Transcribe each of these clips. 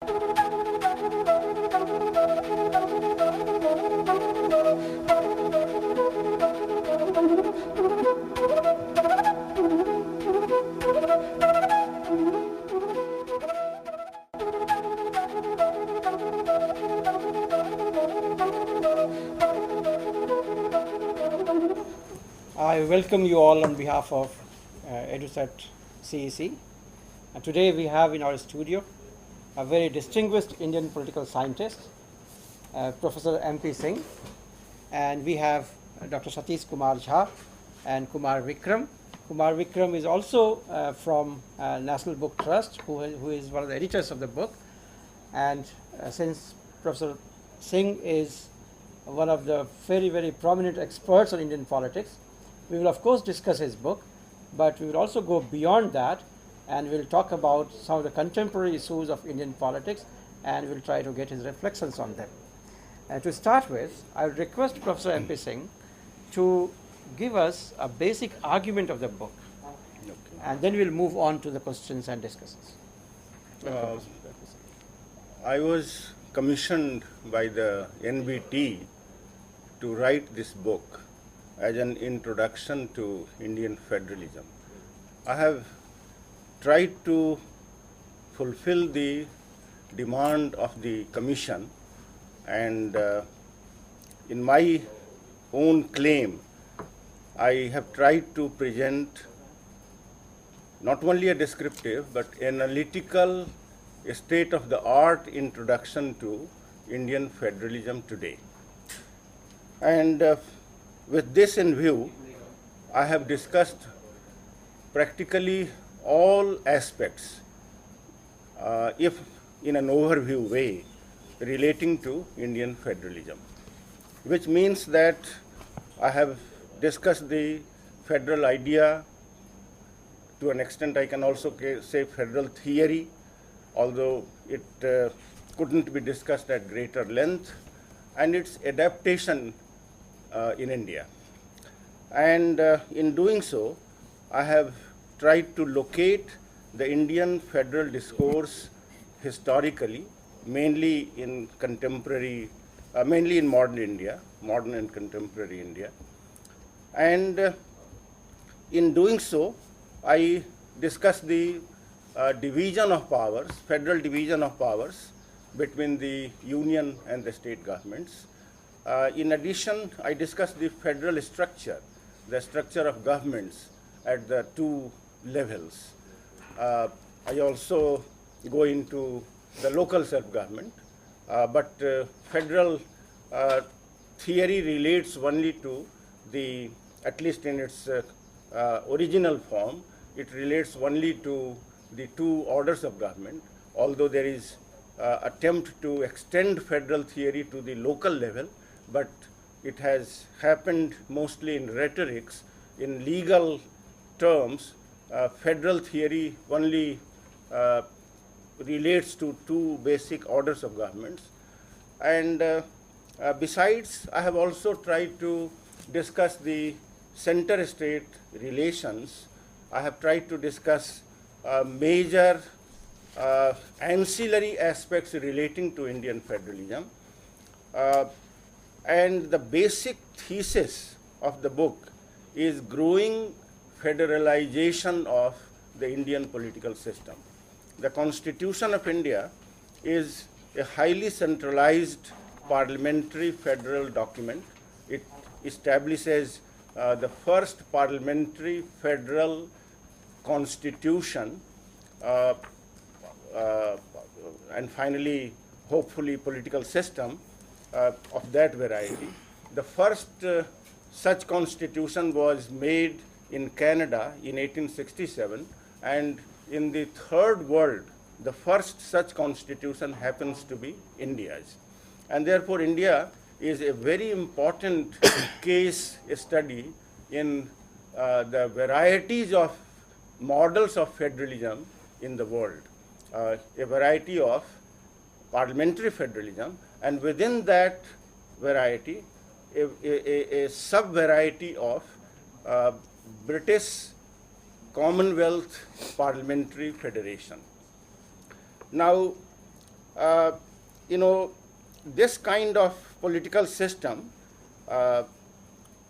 I welcome you all on behalf of EduSat CEC. And today we have in our studio a very distinguished Indian political scientist, Professor M.P. Singh, and we have Dr. Satish Kumar Jha and Kumar Vikram. Kumar Vikram is also from National Book Trust, who is one of the editors of the book. And since Professor Singh is one of the very, very prominent experts on Indian politics, we will of course discuss his book, but we will also go beyond that and we'll talk about some of the contemporary issues of Indian politics and we'll try to get his reflections on them. And to start with, I would request Professor M.P. Singh to give us a basic argument of the book, and then we'll move on to the questions and discussions. I was commissioned by the NBT to write this book as an introduction to Indian federalism. I have tried to fulfill the demand of the commission, and in my own claim, I have tried to present not only a descriptive but analytical state-of-the-art introduction to Indian federalism today. And with this in view, I have discussed practically all aspects, if in an overview way, relating to Indian federalism, which means that I have discussed the federal idea. To an extent, I can also say federal theory, although it couldn't be discussed at greater length, and its adaptation in India. And in doing so, I have tried to locate the Indian federal discourse historically, mainly in contemporary, mainly in modern India, modern and contemporary India. And in doing so, I discussed the division of powers, federal division of powers between the union and the state governments. In addition, I discussed the federal structure, the structure of governments at the two levels. I also go into the local self-government, but federal theory relates only to the, at least in its original form, it relates only to the two orders of government, although there is attempt to extend federal theory to the local level, but it has happened mostly in rhetorics. In legal terms, federal theory only relates to two basic orders of governments. And besides, I have also tried to discuss the center-state relations. I have tried to discuss major ancillary aspects relating to Indian federalism. And the basic thesis of the book is growing federalization of the Indian political system. The Constitution of India is a highly centralized parliamentary federal document. It establishes the first parliamentary federal constitution and finally, hopefully, political system of that variety. The first such constitution was made in Canada in 1867, and in the third world, the first such constitution happens to be India's. And therefore, India is a very important case study in the varieties of models of federalism in the world, a variety of parliamentary federalism, and within that variety, a sub-variety of British Commonwealth Parliamentary Federation. Now, uh, you know, this kind of political system, uh,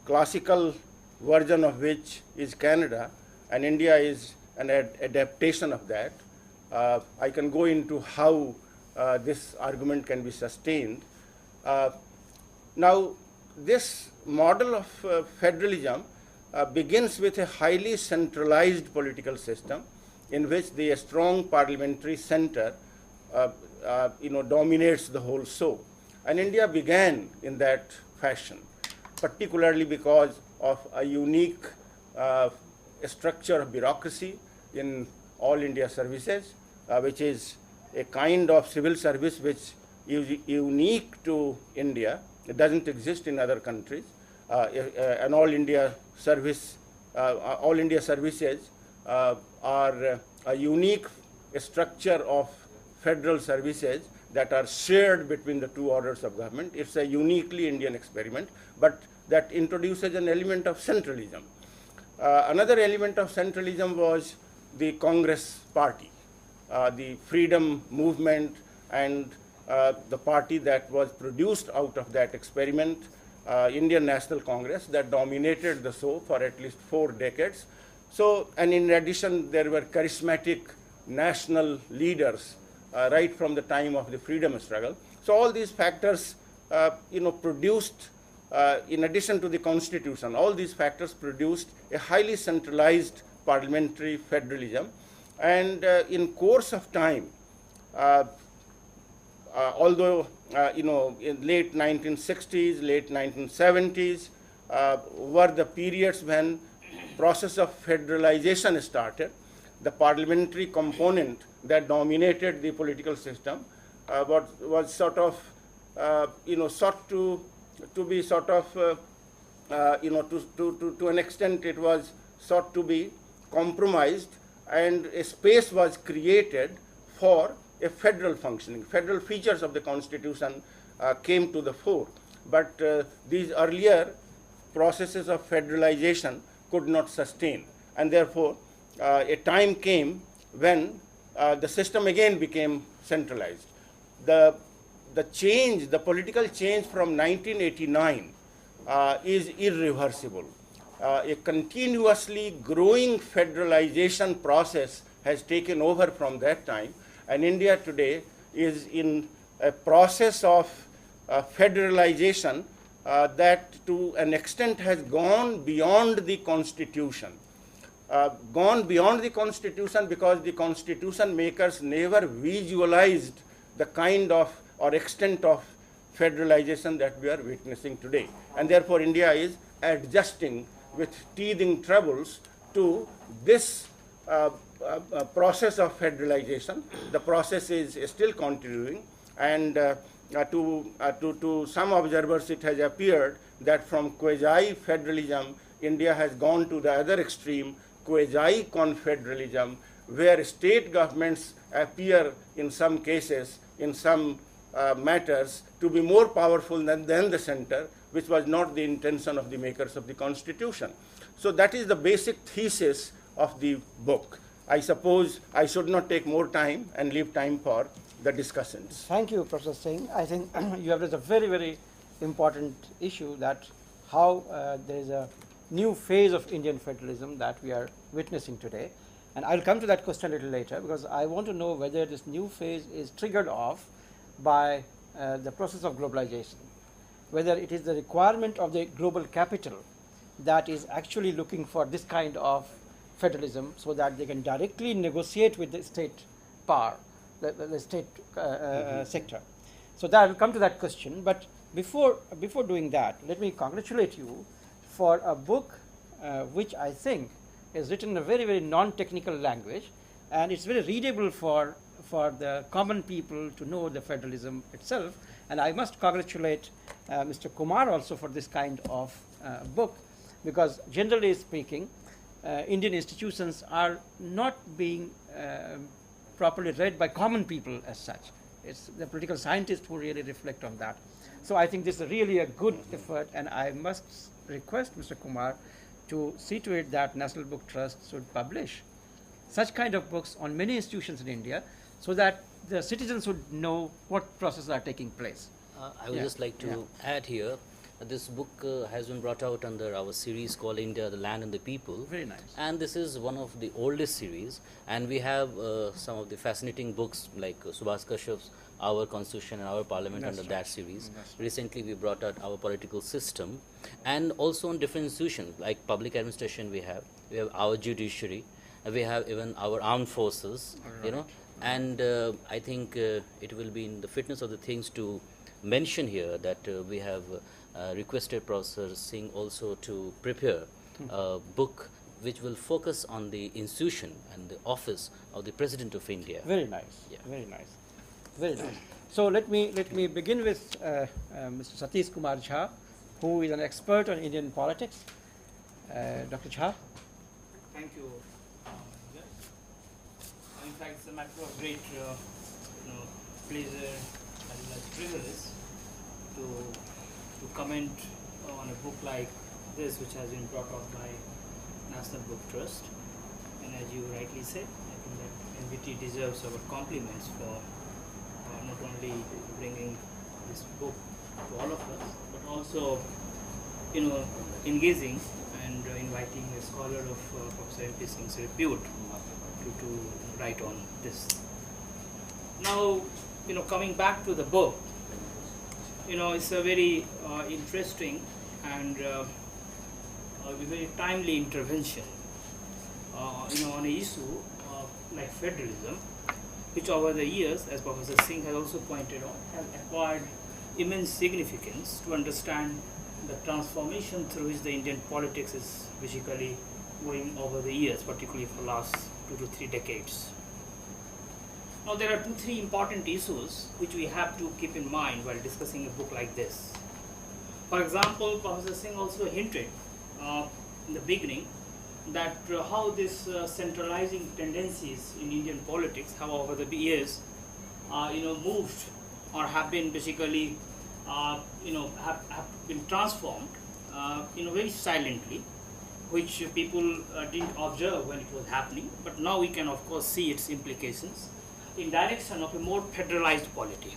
classical version of which is Canada, and India is an adaptation of that. I can go into how this argument can be sustained. Now, this model of federalism begins with a highly centralized political system in which the strong parliamentary center dominates the whole show. And India began in that fashion, particularly because of a unique structure of bureaucracy in all India services, which is a kind of civil service which is unique to India. It doesn't exist in other countries. And all India services are a unique structure of federal services that are shared between the two orders of government. It's a uniquely Indian experiment, but that introduces an element of centralism. Another element of centralism was the Congress party, the freedom movement, and the party that was produced out of that experiment, Indian National Congress, that dominated the show for at least 4 decades. So, and in addition, there were charismatic national leaders right from the time of the freedom struggle. So all these factors, produced, in addition to the constitution, all these factors produced a highly centralized parliamentary federalism. And in course of time, although in late 1960s, late 1970s were the periods when process of federalization started, the parliamentary component that dominated the political system was sort of, sought to be sort of, to an extent it was sought to be compromised, and a space was created for a federal functioning. Federal features of the Constitution came to the fore, but these earlier processes of federalization could not sustain, and therefore a time came when the system again became centralized. The political change from 1989 is irreversible. A continuously growing federalization process has taken over from that time, and India today is in a process of federalization that to an extent has gone beyond the Constitution. Gone beyond the Constitution because the Constitution makers never visualized the kind of or extent of federalization that we are witnessing today. And therefore, India is adjusting with teething troubles to this process of federalization. The process is still continuing, and to some observers it has appeared that from quasi-federalism, India has gone to the other extreme, quasi-confederalism, where state governments appear in some cases, in some matters, to be more powerful than the center, which was not the intention of the makers of the Constitution. So that is the basic thesis of the book. I suppose I should not take more time and leave time for the discussions. Thank you, Professor Singh. I think you have raised a very, very important issue, that how there is a new phase of Indian federalism that we are witnessing today. And I'll come to that question a little later, because I want to know whether this new phase is triggered off by the process of globalization, whether it is the requirement of the global capital that is actually looking for this kind of federalism so that they can directly negotiate with the state power, the state sector. So that will come to that question. But before doing that, let me congratulate you for a book which I think is written in a very, very non-technical language, and it's very readable for the common people to know the federalism itself. And I must congratulate Mr. Kumar also for this kind of book, because generally speaking, Indian institutions are not being properly read by common people as such. It's the political scientists who really reflect on that. So I think this is really a good effort, and I must request Mr. Kumar to see to it that National Book Trust should publish such kind of books on many institutions in India, so that the citizens would know what processes are taking place. I would Yeah, just like to add here that this book has been brought out under our series called India, the Land and the People. Very nice. And this is one of the oldest series. And we have some of the fascinating books like Subhas Kashyap's Our Constitution and Our Parliament That's under right. that series. That's right. Recently, we brought out Our Political System. And also on different institutions like public administration we have our judiciary, we have even our armed forces, you know. And I think it will be in the fitness of the things to mention here that we have requested Professor Singh also to prepare a book which will focus on the institution and the office of the President of India. Very nice. Yeah. Very nice. Very nice. So let me begin with Mr. Satish Kumar Jha, who is an expert on Indian politics. Dr. Jha. Thank you. In fact, it's a matter of great pleasure and privilege to comment on a book like this, which has been brought out by National Book Trust. And as you rightly said, I think that NBT deserves our compliments for not only bringing this book to all of us, but also, engaging and inviting a scholar of Professor M.P. Singh's repute to write on this. Now, coming back to the book, it's a very interesting and a very timely intervention, on an issue like federalism, which over the years, as Professor Singh has also pointed out, has acquired immense significance to understand the transformation through which the Indian politics is basically going over the years, particularly for the last 2 to 3 decades. Now, there are 2-3 important issues which we have to keep in mind while discussing a book like this. For example, Professor Singh also hinted in the beginning that how this centralizing tendencies in Indian politics have over the years, moved or have been basically, have been transformed, very silently, which people didn't observe when it was happening, but now we can of course see its implications in direction of a more federalized polity.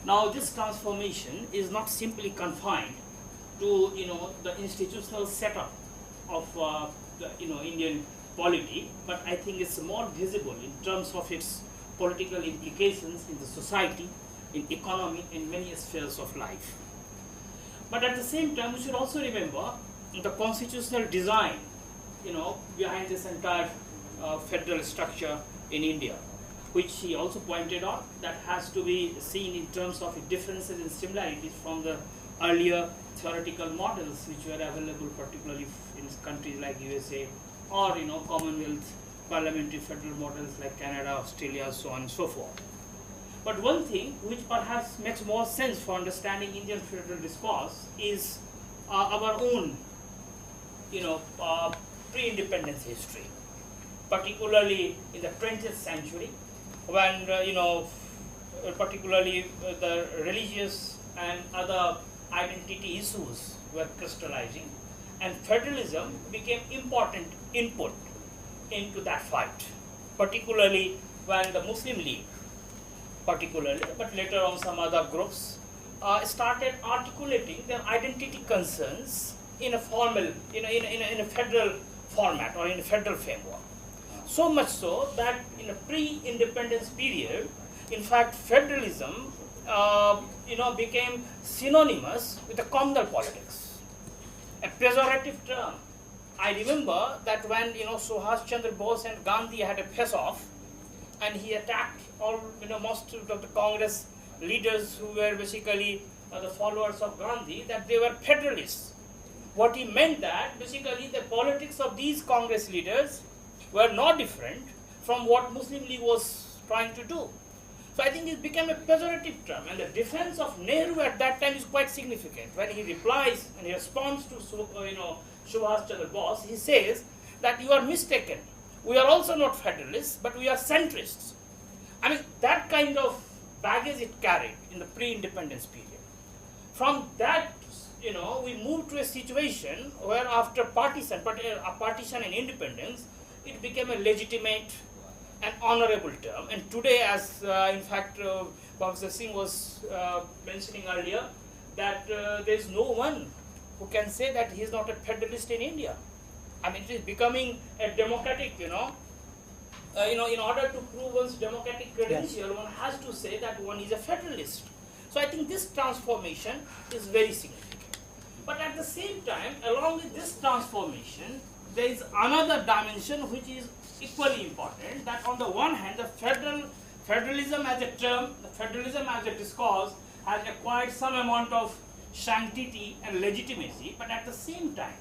Now, this transformation is not simply confined to the institutional setup of the Indian polity, but I think it's more visible in terms of its political implications in the society, in economy, in many spheres of life. But at the same time, we should also remember the constitutional design, behind this entire federal structure in India, which he also pointed out that has to be seen in terms of differences and similarities from the earlier theoretical models which were available, particularly in countries like USA or Commonwealth parliamentary federal models like Canada, Australia, so on and so forth. But one thing which perhaps makes more sense for understanding Indian federal discourse is our own pre-independence history, particularly in the 20th century, when particularly the religious and other identity issues were crystallizing, and federalism became important input into that fight, particularly when the Muslim League, but later on some other groups, started articulating their identity concerns in a formal, in a federal format or in a federal framework. So much so that in a pre-independence period, in fact, federalism, became synonymous with the communal politics, a pejorative term. I remember that when Subhash Chandra Bose and Gandhi had a face-off, and he attacked all most of the Congress leaders who were basically the followers of Gandhi, that they were federalists. What he meant that basically the politics of these Congress leaders were not different from what Muslim League was trying to do. So I think it became a pejorative term, and the defense of Nehru at that time is quite significant. When he replies and he responds to Subhash Chandra Bose, he says that you are mistaken. We are also not federalists, but we are centrists. I mean, that kind of baggage it carried in the pre-independence period. From that, we moved to a situation where after partition and independence, it became a legitimate an honorable term. And today, as in fact Professor Singh was mentioning earlier, that there is no one who can say that he is not a federalist in India. I mean, it is becoming a democratic, in order to prove one's democratic credential, one has to say that one is a federalist. So I think this transformation is very significant. But at the same time, along with this transformation, there is another dimension which is equally important, that on the one hand, the federalism as a term, the federalism as a discourse has acquired some amount of sanctity and legitimacy, but at the same time,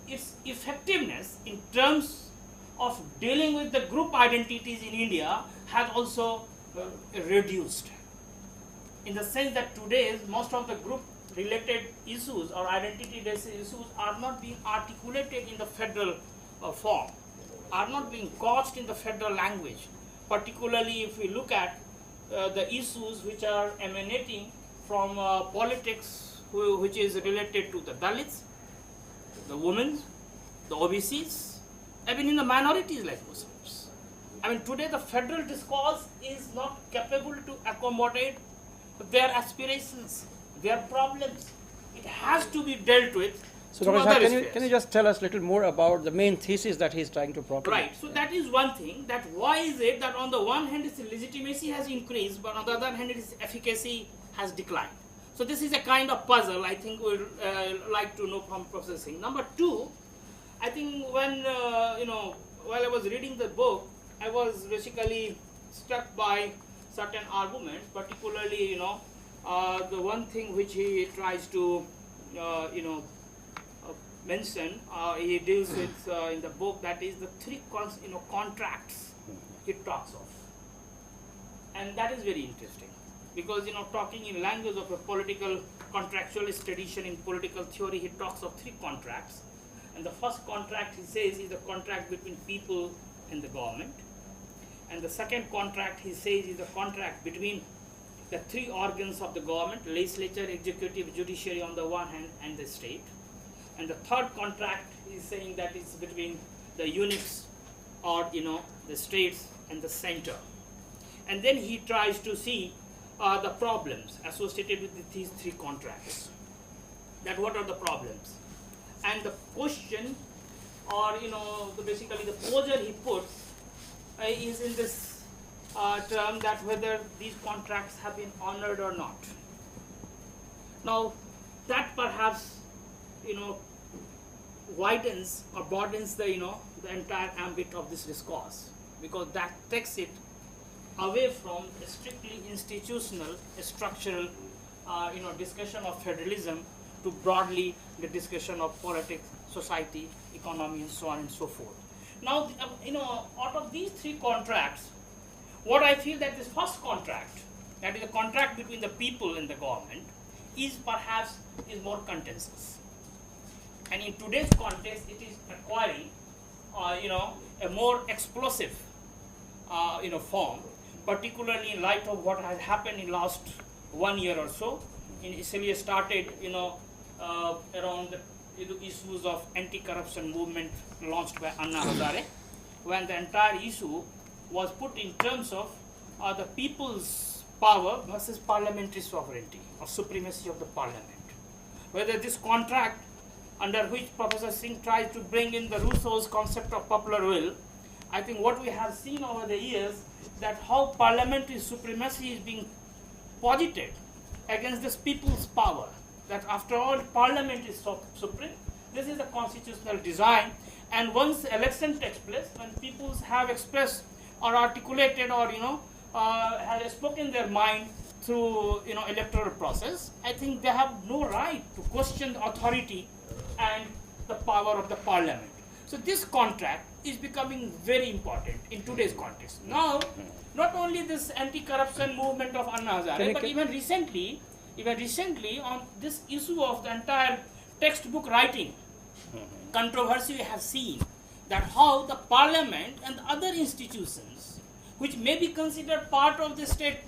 its effectiveness in terms of dealing with the group identities in India has also reduced. In the sense that today, most of the group related issues or identity issues are not being articulated in the federal form, are not being couched in the federal language, particularly if we look at the issues which are emanating from politics which is related to the Dalits, the women, the OBCs, even in the minorities like Muslims. I mean, today the federal discourse is not capable to accommodate their aspirations, their problems. It has to be dealt with. So, Dr. Jha, can you just tell us a little more about the main thesis that he is trying to propagate? Right. So that is one thing. That why is it that on the one hand its legitimacy has increased, but on the other hand its efficacy has declined? So this is a kind of puzzle I think we'd like to know from Professor Singh. Number two, I think when while I was reading the book, I was basically struck by certain arguments, particularly the one thing which he tries to mention, he deals with in the book, that is the three contracts he talks of, and that is very interesting. Because talking in language of a political contractualist tradition in political theory, he talks of three contracts. And the first contract, he says, is the contract between people and the government. And the second contract, he says, is the contract between the three organs of the government, legislature, executive, judiciary on the one hand, and the state. And the third contract, he's saying that it's between the units or the states and the center. And then he tries to see the problems associated with these three contracts. That what are the problems? And the question, or basically the posture he puts is in this term that whether these contracts have been honored or not. Now, that perhaps widens or broadens the the entire ambit of this discourse, because that takes it away from a strictly institutional, structural, discussion of federalism to broadly the discussion of politics, society, economy, and so on and so forth. Now, out of these three contracts, what I feel that this first contract, that is a contract between the people and the government, is perhaps more contentious. And in today's context, it is acquiring, a more explosive, form, particularly in light of what has happened in last 1 year or so. Initially started, around the issues of anti-corruption movement launched by Anna Hazare, when the entire issue was put in terms of the people's power versus parliamentary sovereignty, or supremacy of the parliament. Whether this contract, under which Professor Singh tries to bring in the Rousseau's concept of popular will, I think what we have seen over the years, that how parliamentary supremacy is being posited against this people's power, that after all parliament is supreme. This is a constitutional design, and once election takes place, when people have expressed or articulated or have spoken their mind through electoral process, I think they have no right to question the authority and the power of the parliament. So this contract is becoming very important in today's context. Now, not only this anti-corruption movement of Anna Hazare, but even recently on this issue of the entire textbook writing controversy, we have seen that how the parliament and other institutions, which may be considered part of the state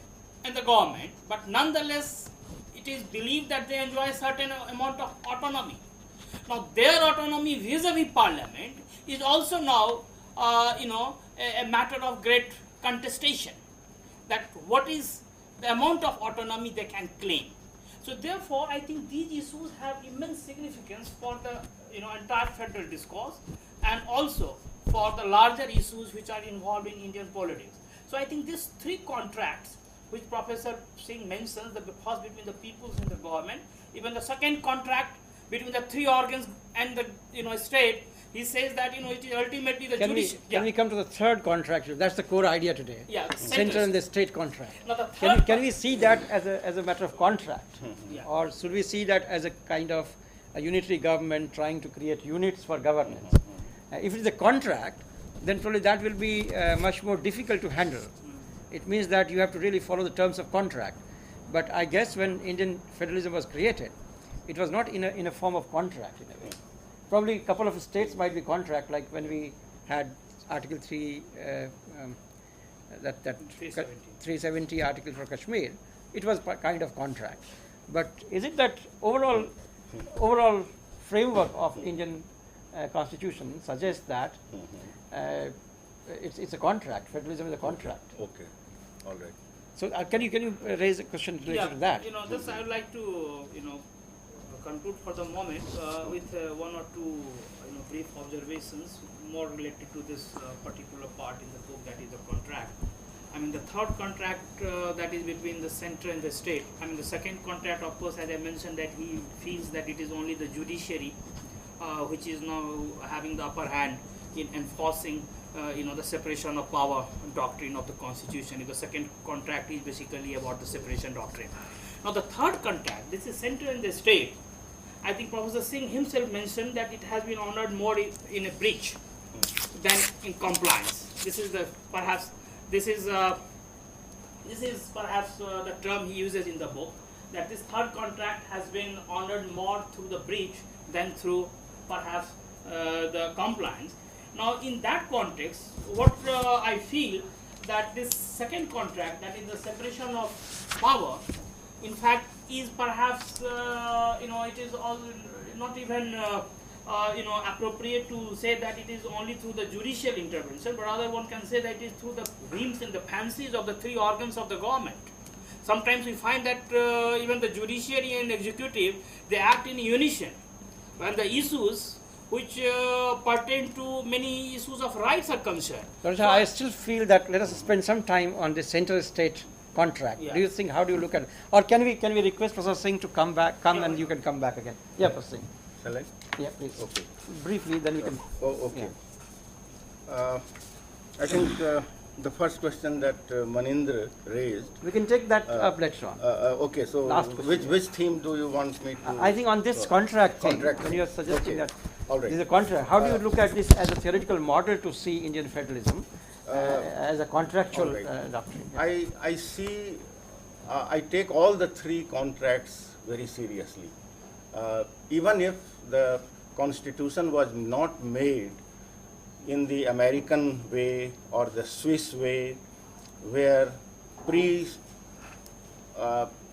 and the government, but nonetheless it is believed that they enjoy a certain amount of autonomy. Now, their autonomy vis-a-vis parliament is also now, a matter of great contestation, that what is the amount of autonomy they can claim. So therefore, I think these issues have immense significance for the entire federal discourse, and also for the larger issues which are involved in Indian politics. So I think these three contracts, which Professor Singh mentions, the first between the peoples and the government, even the second contract between the three organs and the state, he says that it is ultimately the judicial. Can we come to the third contract? That's the core idea today. Yeah, Center and the state contract. Now the third Can we see that as a matter of contract, Yeah. or should we see that as a kind of a unitary government trying to create units for governance? If it is a contract, then probably that will be much more difficult to handle. It means that you have to really follow the terms of contract. But I guess when Indian federalism was created, it was not in a form of contract in a way. Probably a couple of states might be contract, like when we had Article 3, that 370 article for Kashmir, it was kind of contract. But is it that overall framework of Indian constitution suggests that it's a contract, federalism is a contract? Okay, all right. So can you raise a question related to that? This I would like to conclude for the moment with one or two brief observations more related to this particular part in the book, that is the contract. I mean, the third contract that is between the center and the state. I mean, the second contract, of course, as I mentioned, that he feels that it is only the judiciary which is now having the upper hand in enforcing the separation of power doctrine of the constitution. The second contract is basically about the separation doctrine. Now the third contract, this is center and the state. I think Professor Singh himself mentioned that it has been honored more in a breach than in compliance. This is perhaps the term he uses in the book, that this third contract has been honored more through the breach than through perhaps the compliance. Now in that context, what I feel that this second contract, that is the separation of power, in fact is perhaps it is all not even appropriate to say that it is only through the judicial intervention, but rather one can say that it is through the whims and the fancies of the three organs of the government. Sometimes we find that even the judiciary and executive, they act in unison when the issues which pertain to many issues of rights are concerned. So I still feel that let us spend some time on the center-state contract. Yeah. Do you think, how do you look at it? Or can we request Professor Singh to come and you can come back again? Yeah, Professor Singh. Shall I? Yeah, please. Okay. Briefly, then we can. Oh, okay. Yeah. I think the first question that Manindra raised. We can take that up later on. Okay, so Last question. which theme do you want me to? I think on this contract thing, Contract. when you are suggesting Okay. that All right. this is a contract, how do you look at this as a theoretical model to see Indian federalism as a contractual all right. doctrine? I see, I take all the three contracts very seriously. Even if the Constitution was not made in the American way or the Swiss way, where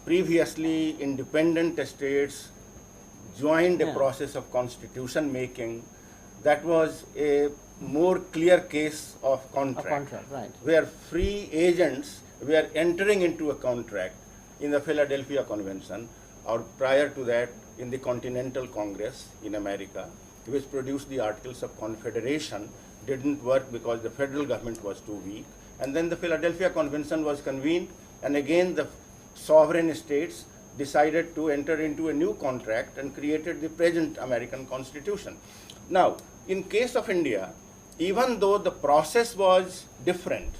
previously independent states joined a process of constitution making, that was a more clear case of contract. A contract, right. Where free agents were entering into a contract in the Philadelphia Convention, or prior to that in the Continental Congress in America, which produced the Articles of Confederation. Didn't work because the federal government was too weak. And then the Philadelphia Convention was convened, and again the sovereign states decided to enter into a new contract and created the present American Constitution. Now, in case of India, even though the process was different,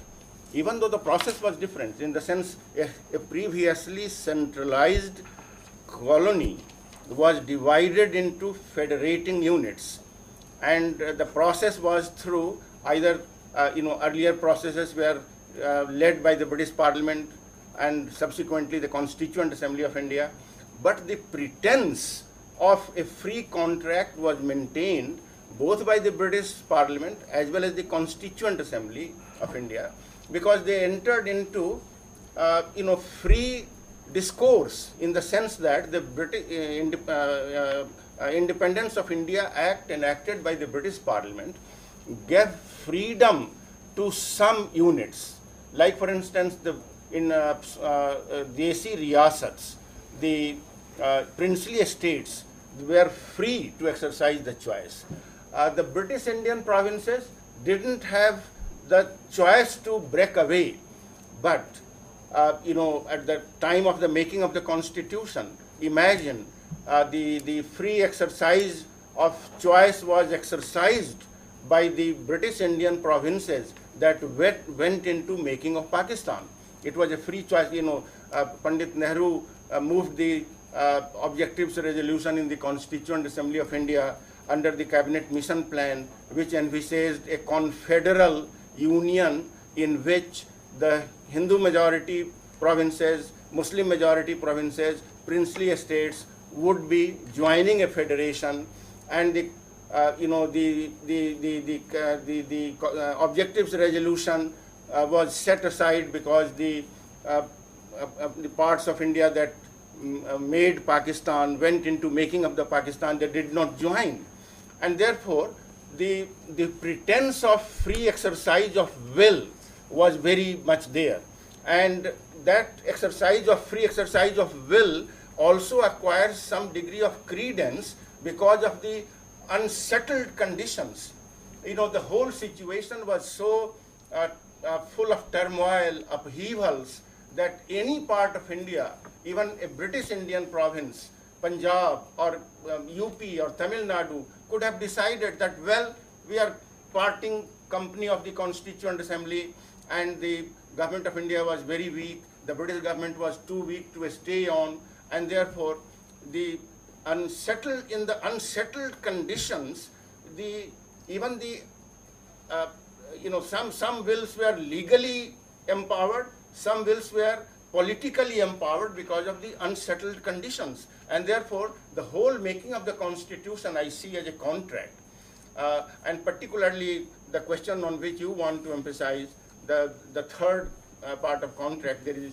in the sense a previously centralized colony was divided into federating units, and the process was through either earlier processes were led by the British Parliament and subsequently the Constituent Assembly of India, but the pretense of a free contract was maintained both by the British Parliament as well as the Constituent Assembly of India, because they entered into free discourse, in the sense that the British Independence of India Act, enacted by the British Parliament, gave freedom to some units, like for instance, in Desi Riyasats, the princely estates were free to exercise the choice. The British Indian provinces didn't have the choice to break away, but at the time of the making of the constitution, imagine the free exercise of choice was exercised by the British Indian provinces that went into making of Pakistan. It was a free choice. Pandit Nehru moved the objectives resolution in the Constituent Assembly of India under the Cabinet Mission Plan, which envisaged a confederal union in which the Hindu majority provinces, Muslim majority provinces, princely estates would be joining a federation, and the objectives resolution was set aside because the parts of India that made Pakistan went into making of the Pakistan, they did not join, and therefore the pretense of free exercise of will was very much there, and that free exercise of will also acquires some degree of credence because of the unsettled conditions. The whole situation was so full of turmoil, upheavals, that any part of India, even a British Indian province, Punjab or UP or Tamil Nadu, could have decided that, well, we are parting company of the Constituent Assembly, and the government of India was very weak, the British government was too weak to stay on, and therefore in the unsettled conditions, some wills were legally empowered, some wills were politically empowered because of the unsettled conditions, and therefore the whole making of the constitution I see as a contract, and particularly the question on which you want to emphasize, the third part of contract. There is,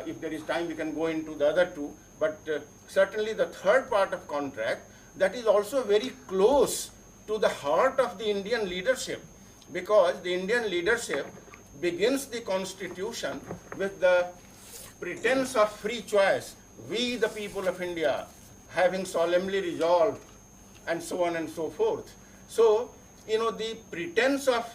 if there is time, we can go into the other two, but certainly the third part of contract, that is also very close to the heart of the Indian leadership, because the Indian leadership begins the constitution with the pretense of free choice. We, the people of India, having solemnly resolved, and so on and so forth. So, the pretense of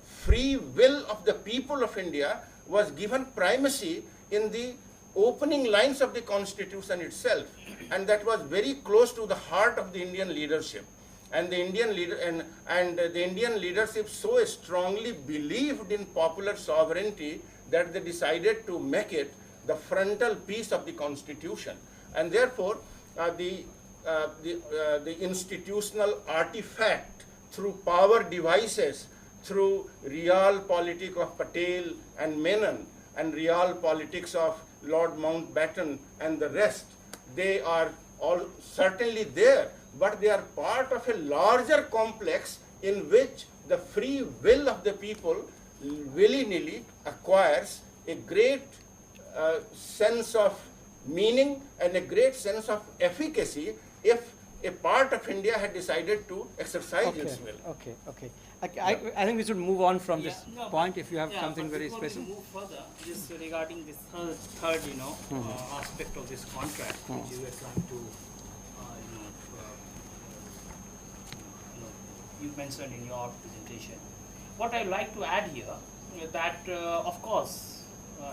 free will of the people of India was given primacy in the opening lines of the constitution itself, and that was very close to the heart of the Indian leadership. And the Indian leadership so strongly believed in popular sovereignty that they decided to make it the frontal piece of the constitution. And therefore, the institutional artifact through power devices, through real politics of Patel and Menon, and real politics of Lord Mountbatten and the rest, they are all certainly there, but they are part of a larger complex in which the free will of the people willy-nilly acquires a great sense of meaning and a great sense of efficacy if a part of India had decided to exercise its will. Okay. I think we should move on from this point if you have something very specific. Move further, just regarding this third aspect of this contract, which you were trying to, you mentioned in your presentation. What I'd like to add here is that, of course,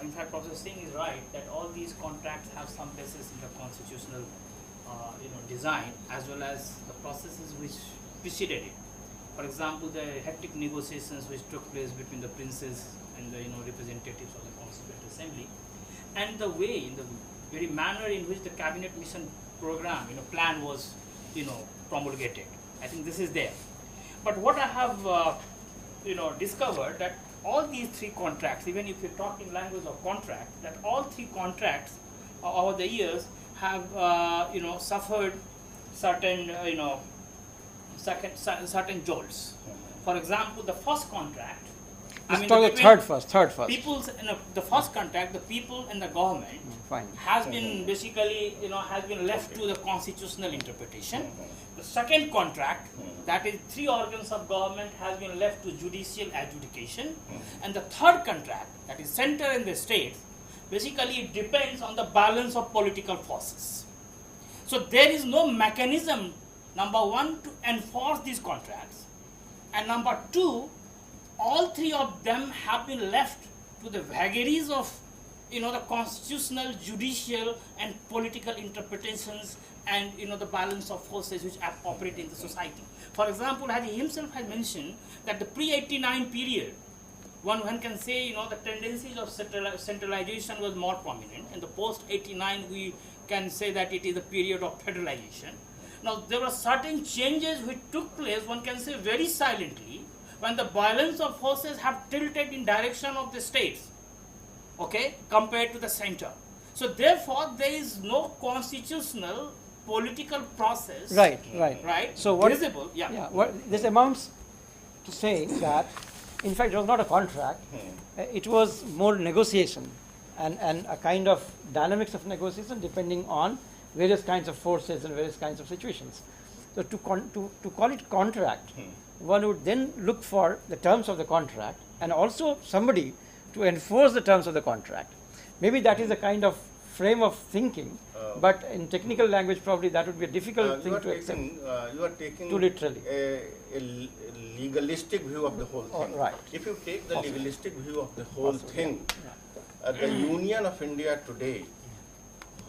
in fact, Professor Singh is right that all these contracts have some basis in the constitutional, design, as well as the processes which preceded it. For example, the hectic negotiations which took place between the princes and the representatives of the Constituent Assembly, and the way, in the very manner in which the cabinet mission program, plan was, promulgated. I think this is there. But what I have, discovered that all these three contracts, even if you talk in language of contract, that all three contracts over the years have, suffered certain, certain jolts. For example, the first contract. Let's talk the third first. The first contract, the people and the government has been basically, has been left to the constitutional interpretation. The second contract that is 3 organs of government has been left to judicial adjudication, and the third contract, that is center and the states, basically it depends on the balance of political forces. So there is no mechanism, number one, to enforce these contracts, and number two, all 3 of them have been left to the vagaries of the constitutional, judicial and political interpretations and the balance of forces which operate in the society. For example, as he himself has mentioned that the pre-89 period, one can say the tendencies of centralization was more prominent, and the post-89 we can say that it is a period of federalization. Now there were certain changes which took place, one can say very silently, when the balance of forces have tilted in direction of the states, okay, compared to the center. So therefore there is no constitutional political process right So what visible. what this amounts to saying that in fact it was not a contract, it was more negotiation and a kind of dynamics of negotiation depending on various kinds of forces and various kinds of situations. So to call it contract, one would then look for the terms of the contract and also somebody to enforce the terms of the contract. Maybe that is a kind of frame of thinking, but in technical language probably that would be a difficult thing to accept. You are taking Too literally. a legalistic view of the whole thing. Right. If you take the legalistic view of the whole thing, the Union of India today,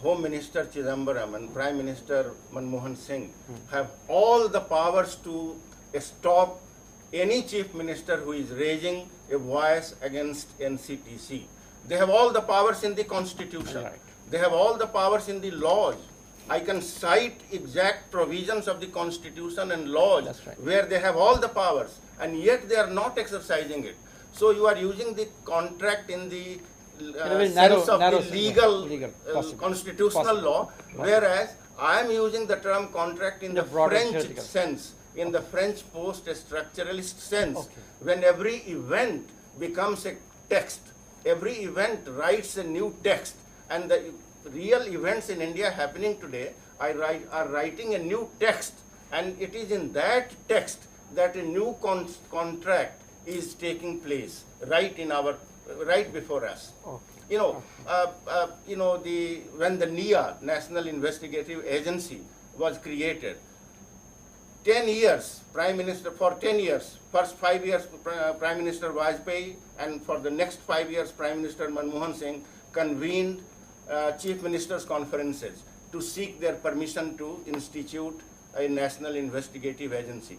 Home Minister Chidambaram and Prime Minister Manmohan Singh have all the powers to stop any chief minister who is raising a voice against NCTC. They have all the powers in the constitution. Right. They have all the powers in the laws. I can cite exact provisions of the constitution and laws where they have all the powers, and yet they are not exercising it. So you are using the contract in the sense of the legal constitutional law, whereas I am using the term contract in the French sense, in the French post-structuralist sense, when every event becomes a text, every event writes a new text, and the real events in India happening today are writing a new text, and it is in that text that a new contract is taking place right before us. When the NIA, National Investigative Agency, was created, 10 years, Prime Minister, for 10 years, first 5 years Prime Minister Vajpayee, and for the next 5 years Prime Minister Manmohan Singh convened Chief Ministers' conferences to seek their permission to institute a National Investigative Agency.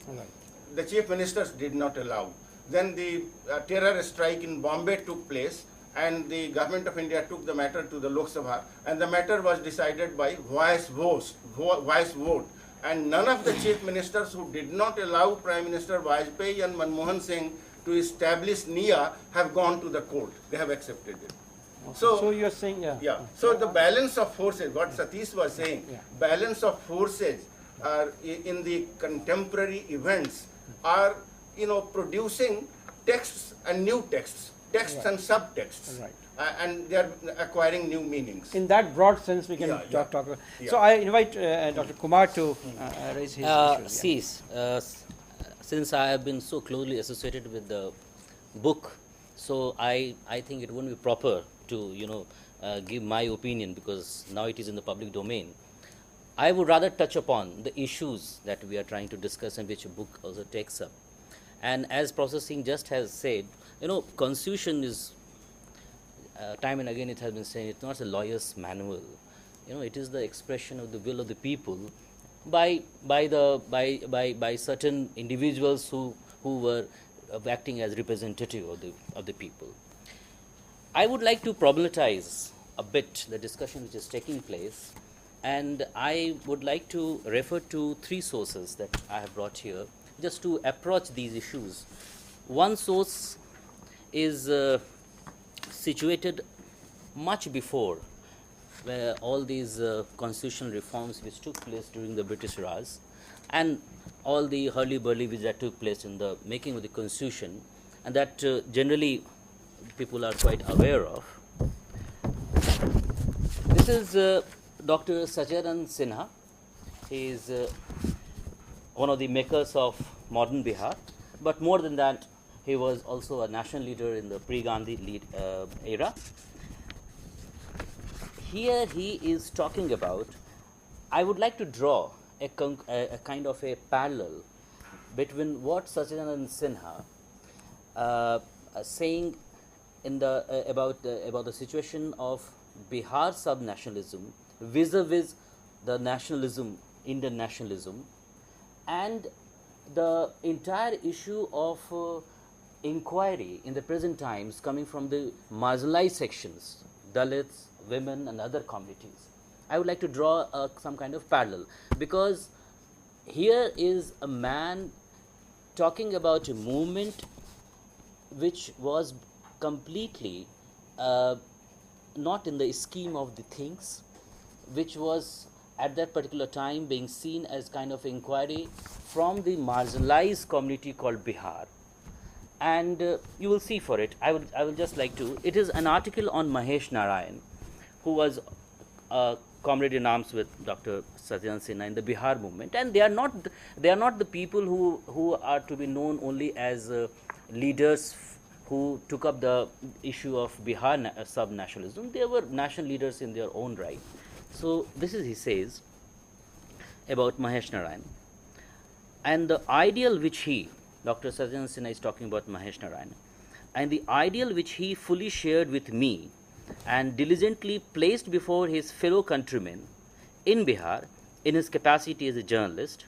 The Chief Ministers did not allow. Then the terror strike in Bombay took place, and the Government of India took the matter to the Lok Sabha, and the matter was decided by voice vote. And none of the chief ministers who did not allow Prime Minister Vajpayee and Manmohan Singh to establish NIA have gone to the court. They have accepted it. So you are saying, So the balance of forces, what Satish was saying, balance of forces are in the contemporary events are, producing texts and new texts, and subtexts. And they are acquiring new meanings. in that broad sense we can talk about. So I invite Dr. Kumar to raise his issues. Since I have been so closely associated with the book, so I think it wouldn't be proper to give my opinion, because now it is in the public domain. I would rather touch upon the issues that we are trying to discuss and which a book also takes up. And as Professor Singh just has said, constitution is time and again it has been saying, it's not a lawyer's manual. It is the expression of the will of the people by certain individuals who were acting as representative of the people. I would like to problematize a bit the discussion which is taking place, and I would like to refer to 3 sources that I have brought here just to approach these issues. One source is situated much before where all these constitutional reforms which took place during the British Raj and all the hurly-burly which that took place in the making of the constitution, and that generally people are quite aware of. This is Dr. Sajaran Sinha. He is one of the makers of modern Bihar, but more than that, he was also a national leader in the pre-Gandhi era. Here he is talking about, I would like to draw a kind of a parallel between what Sachidanand Sinha saying in the about the situation of Bihar sub-nationalism vis-a-vis the nationalism, Indian nationalism, and the entire issue of inquiry in the present times coming from the marginalized sections, Dalits, women and other communities. I would like to draw some kind of parallel, because here is a man talking about a movement which was completely not in the scheme of the things, which was at that particular time being seen as kind of inquiry from the marginalized community called Bihar. And you will see for it, I will just like to, it is an article on Mahesh Narayan, who was a comrade in arms with Dr. Satyanan Sinha in the Bihar movement, and they are not the people who are to be known only as leaders who took up the issue of Bihar sub-nationalism. They were national leaders in their own right. So this is, he says about Mahesh Narayan, and the ideal which he, Dr. Satyanan Sinha is talking about Mahesh Narayan, and the ideal which he fully shared with me and diligently placed before his fellow countrymen in Bihar in his capacity as a journalist,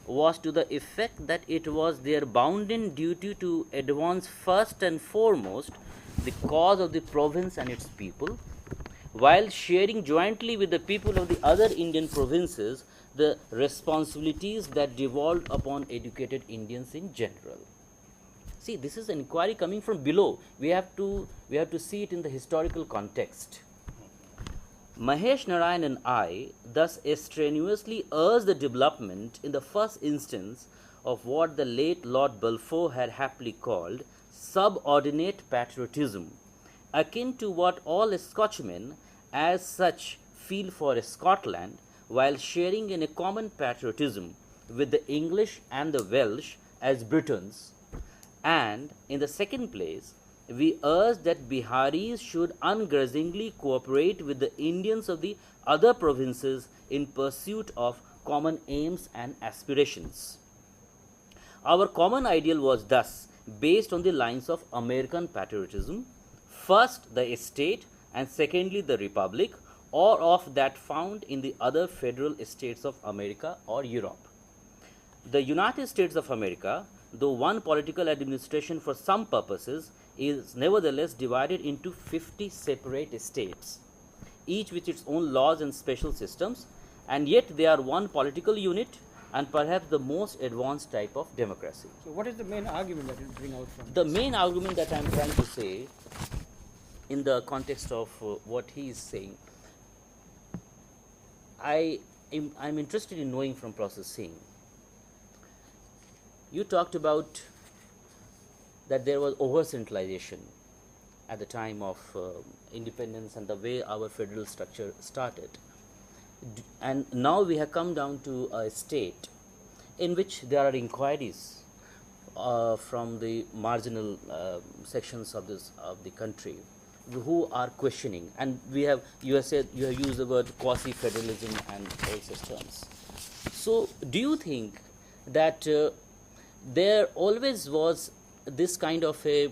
was to the effect that it was their bounden duty to advance first and foremost the cause of the province and its people, while sharing jointly with the people of the other Indian provinces the responsibilities that devolved upon educated Indians in general. See, this is an inquiry coming from below. We have to see it in the historical context. Mahesh Narayan and I thus strenuously urged the development in the first instance of what the late Lord Balfour had happily called subordinate patriotism, akin to what all Scotchmen as such feel for Scotland, while sharing in a common patriotism with the English and the Welsh as Britons. And in the second place, we urge that Biharis should ungrudgingly cooperate with the Indians of the other provinces in pursuit of common aims and aspirations. Our common ideal was thus based on the lines of American patriotism, first the state and secondly the republic, or of that found in the other federal states of America or Europe. The United States of America, though one political administration for some purposes, is nevertheless divided into 50 separate states, each with its own laws and special systems, and yet they are one political unit and perhaps the most advanced type of democracy. So what is the main argument that you bring out from The this? main argument that I am trying to say in the context of what he is saying, I'm interested in knowing from Professor Singh. You talked about that there was over-centralization at the time of independence and the way our federal structure started. And now we have come down to a state in which there are inquiries from the marginal sections of the country who are questioning, and you have used the word quasi-federalism and all such terms. So do you think that there always was this kind of a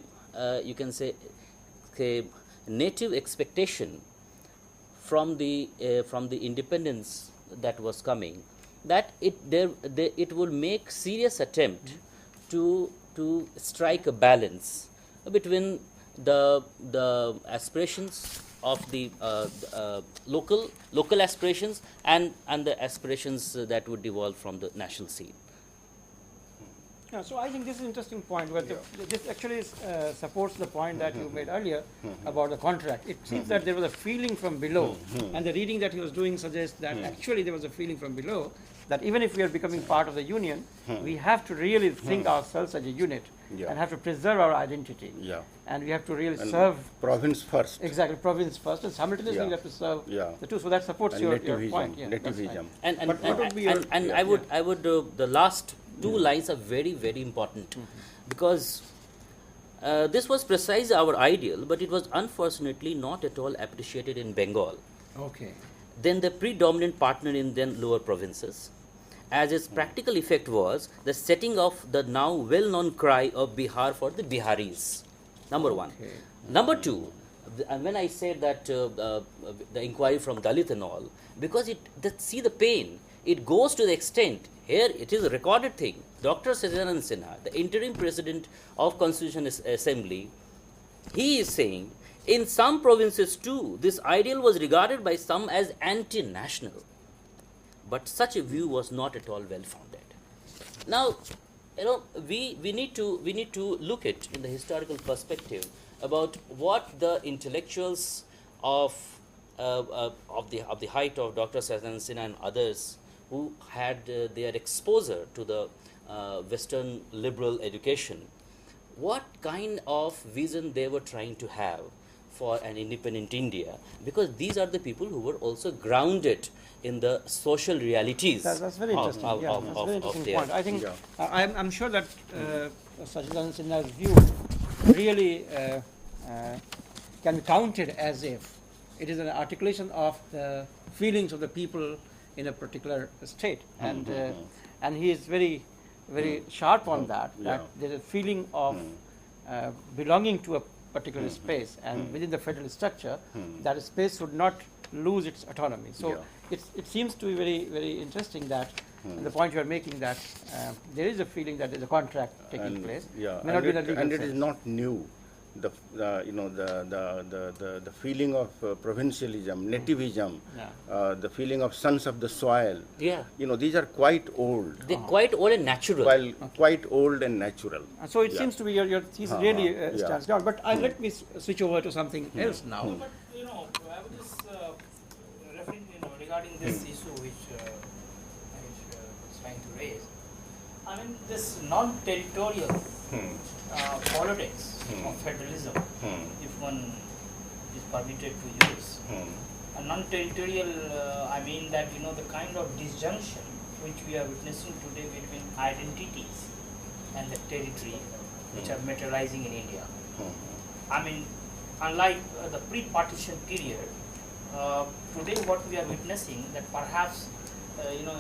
you can say a native expectation from the independence that was coming, that it would make serious attempt to strike a balance between the aspirations of the local aspirations and the aspirations that would devolve from the national scene. Yeah, so I think this is an interesting point where this actually supports the point that you made earlier about the contract. It seems that there was a feeling from below, and the reading that he was doing suggests that actually there was a feeling from below that even if we are becoming part of the union, we have to really think ourselves as a unit and have to preserve our identity. Yeah. And we have to really And serve province first. exactly province first, and simultaneously we have to serve the two. So that supports And your nativism, point. Yeah, that's nativism. right. And But what would be your- I would the last two lines are very, very important because this was precisely our ideal, but it was unfortunately not at all appreciated in Bengal, Okay. then the predominant partner in then lower provinces, as its practical effect was the setting of the now well-known cry of Bihar for the Biharis. Number one. Okay. Number two, and when I said that the inquiry from Dalit and all, because see the pain, it goes to the extent, here it is a recorded thing, Dr. Sajanand Sinha, the interim president of Constitution Assembly, he is saying, in some provinces too, this ideal was regarded by some as anti-national. But such a view was not at all well-founded. Now, we need to look at in the historical perspective about what the intellectuals of the height of Dr. Sajanand Sinha and others who had their exposure to the Western liberal education, what kind of vision they were trying to have for an independent India, because these are the people who were also grounded in the social realities. That's very interesting. That's a very interesting point. I think I'm sure that Sajanand Sinha's view really can be counted as if it is an articulation of the feelings of the people in a particular state, and he is very sharp on that. That there's a feeling of belonging to a particular space, and within the federal structure, that space should not lose its autonomy. So it seems to be very interesting that the point you are making, that there is a feeling that there is a contract taking place. May not be in a legal and it sense. is not new. The feeling of provincialism, nativism, the feeling of sons of the soil. These are quite old. They're quite old and natural. Quite old and natural. So it seems to be your thesis really stands down. But let me switch over to something else now. But I was just referring, regarding this issue which I was trying to raise. I mean, this non-territorial politics of federalism, if one is permitted to use. A non-territorial, I mean that the kind of disjunction which we are witnessing today between identities and the territory which are materializing in India. I mean, unlike the pre-partition period, today what we are witnessing, that perhaps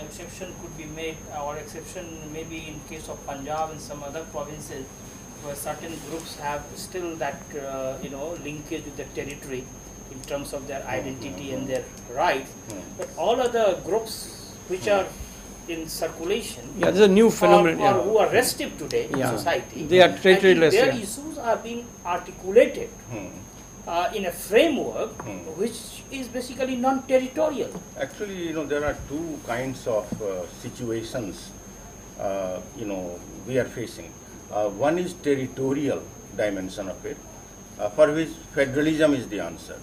exception could be made, or exception maybe in case of Punjab and some other provinces where certain groups have still that linkage with the territory in terms of their identity and their rights. But all other groups which are in circulation, this is a new phenomenon, or who are restive today in society, they are territorialist. Their issues are being articulated in a framework which is basically non-territorial. Actually, there are two kinds of situations we are facing. One is territorial dimension of it, for which federalism is the answer.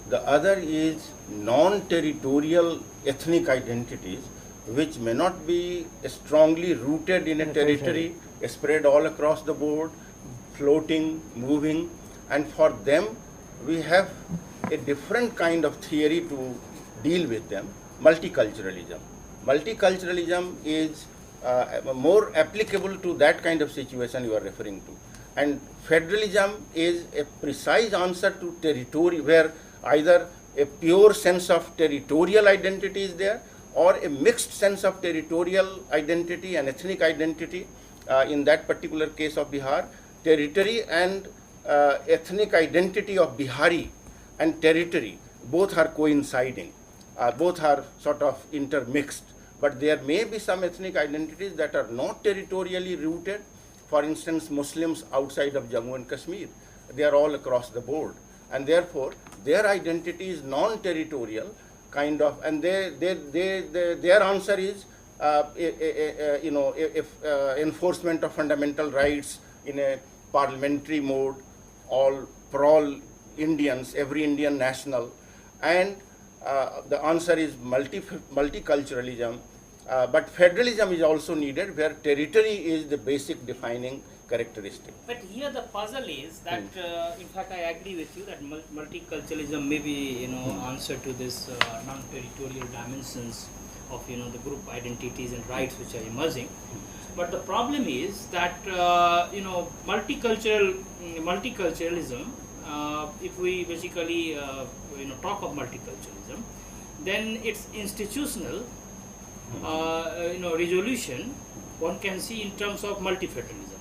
The other is non-territorial ethnic identities, which may not be strongly rooted in a territory, spread all across the board, floating, moving, and for them we have a different kind of theory to deal with them, multiculturalism. Multiculturalism is more applicable to that kind of situation you are referring to. And federalism is a precise answer to territory, where either a pure sense of territorial identity is there, or a mixed sense of territorial identity and ethnic identity. In that particular case of Bihar, territory and ethnic identity of Bihari and territory, both are coinciding, both are sort of intermixed. But there may be some ethnic identities that are not territorially rooted. For instance, Muslims outside of Jammu and Kashmir, they are all across the board, and therefore their identity is non-territorial kind of, and their answer is enforcement of fundamental rights in a parliamentary mode, for all Indians, every Indian national, and the answer is multiculturalism. But federalism is also needed, where territory is the basic defining characteristic. But here the puzzle is that, in fact, I agree with you that multiculturalism may be, answer to this non-territorial dimensions of the group identities and rights which are emerging. But the problem is that multiculturalism. If we basically talk of multiculturalism, then its institutional resolution one can see in terms of multi-federalism,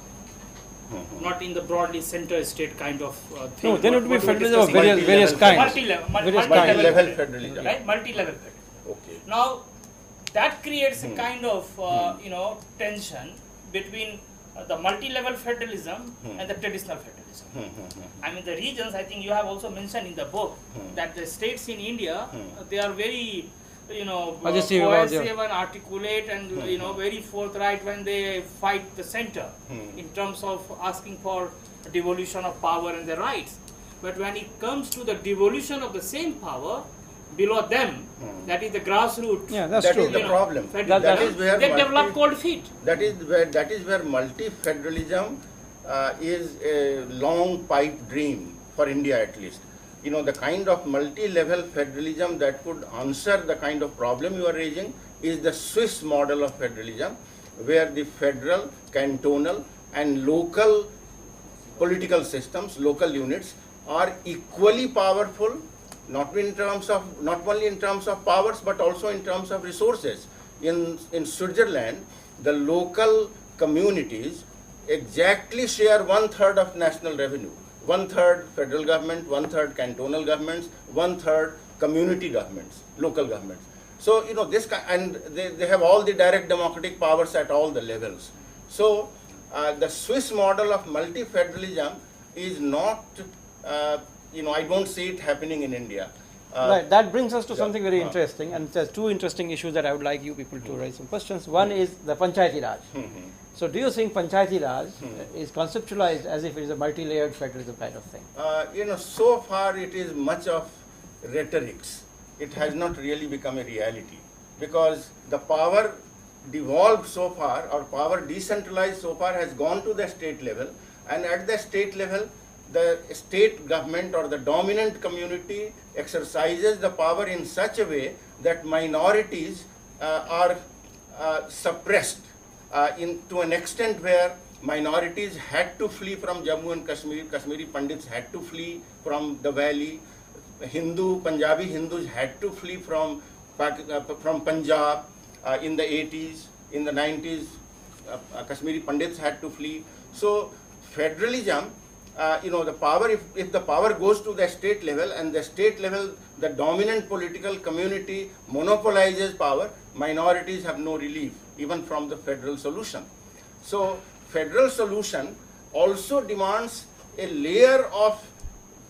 not in the broadly center state kind of thing. No, then it would be What we federalism of discussing. various kinds. Multi-level federalism. Right, multi-level federalism. Okay. Now, that creates a kind of tension between the multi-level federalism and the traditional federalism. I mean, the regions, I think you have also mentioned in the book that the states in India, they are very cohesive and articulate and very forthright when they fight the center in terms of asking for devolution of power and their rights. But when it comes to the devolution of the same power below them, that is the grassroots. Yeah, that's That true. is the problem. That is where they develop cold feet. That is where multi-federalism is a long pipe dream for India, at least. The kind of multi-level federalism that could answer the kind of problem you are raising is the Swiss model of federalism, where the federal, cantonal and local political systems, local units are equally powerful, not only in terms of powers but also in terms of resources. In Switzerland, the local communities exactly share 1/3 of national revenue. 1/3 federal government, 1/3 cantonal governments, 1/3 community governments, local governments. So this and they have all the direct democratic powers at all the levels. So the Swiss model of multi-federalism is not. I don't see it happening in India. Right, that brings us to something very interesting, and there's two interesting issues that I would like you people to raise some questions. One is the Panchayati Raj. So do you think Panchayati Raj is conceptualized as if it is a multi-layered federalism kind of thing? So far it is much of rhetorics. It has not really become a reality, because the power devolved so far, or power decentralized so far, has gone to the state level, and at the state level the state government or the dominant community exercises the power in such a way that minorities are suppressed to an extent where minorities had to flee from Jammu and Kashmir. Kashmiri Pandits had to flee from the valley. Punjabi Hindus had to flee from Punjab in the 80s, in the 90s. Kashmiri Pandits had to flee. So federalism, the power, if the power goes to the state level, and the state level, the dominant political community monopolizes power, minorities have no relief, even from the federal solution. So federal solution also demands a layer of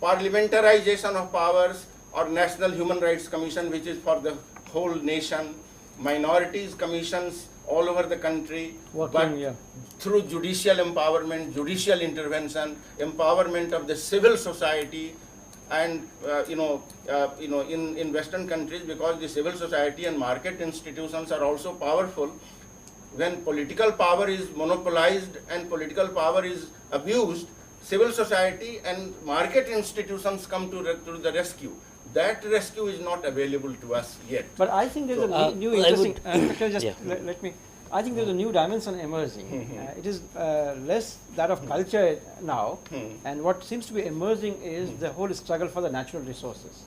parliamentarization of powers, or National Human Rights Commission, which is for the whole nation, minorities commissions all over the country, through judicial empowerment, judicial intervention, empowerment of the civil society, and in Western countries, because the civil society and market institutions are also powerful, when political power is monopolized and political power is abused, civil society and market institutions come to the rescue. That rescue is not available to us yet. But I think there's a new interesting. Let me. I think there's a new dimension emerging. It is less that of culture now, and what seems to be emerging is the whole struggle for the natural resources.